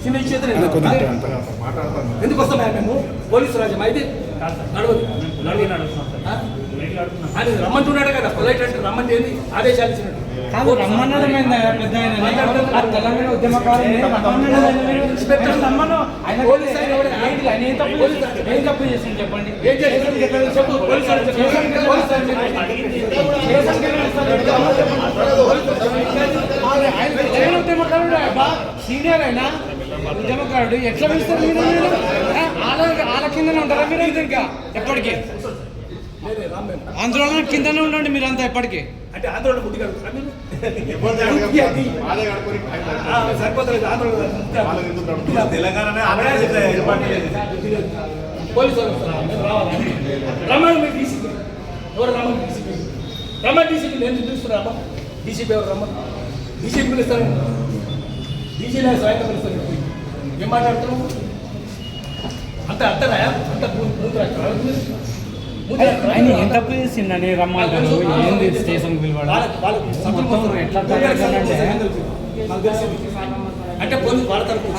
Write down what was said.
చిన్న చేతులు ఎందుకు వస్తామా మేము పోలీసు రాజ్యం అయితే నడవదు అది రమ్మంటున్నాడు కదా పొలైట్ అంటే రమ్మంటే ఏంది ఆదేశాలు ఇచ్చినట్టు కాదు రమ్మన్నాడు పెద్ద తెలంగాణ ఉద్యమకారులు ఏం తప్పు చేసింది చెప్పండి ఉద్యమకారుడు సీనియర్ అయినా ఉద్యమకారుడు ఎట్లా పిలుస్తారు వాళ్ళ కిందనే ఉంటారా మీరు ఇంకా ఎప్పటికీ ఆందోళన కిందనే ఉండండి మీరంతా ఎప్పటికీ అంటే ఆందోళన ముట్టి పోలీసు రమ్మని మీరు డీసీపీ ఎవరు రమ్మని డీసీపీ రమ్మని డీసీపీ నేను పిలుస్తున్నా రమ్మ డీసీపీ ఎవరు రమ్మని డీసీపీ పిలుస్తాను డీసీలో స్వయంగా పిలుస్తాను ఏం మాట్లాడుతున్నావు అంత అర్థరాయా అంత ఆయన ఏం తప్పు చేసిండని రమ్మంటారు ఏంది స్టేషన్ పిలవడం ఎట్లా అంటే పోలీసు వాళ్ళ తరపు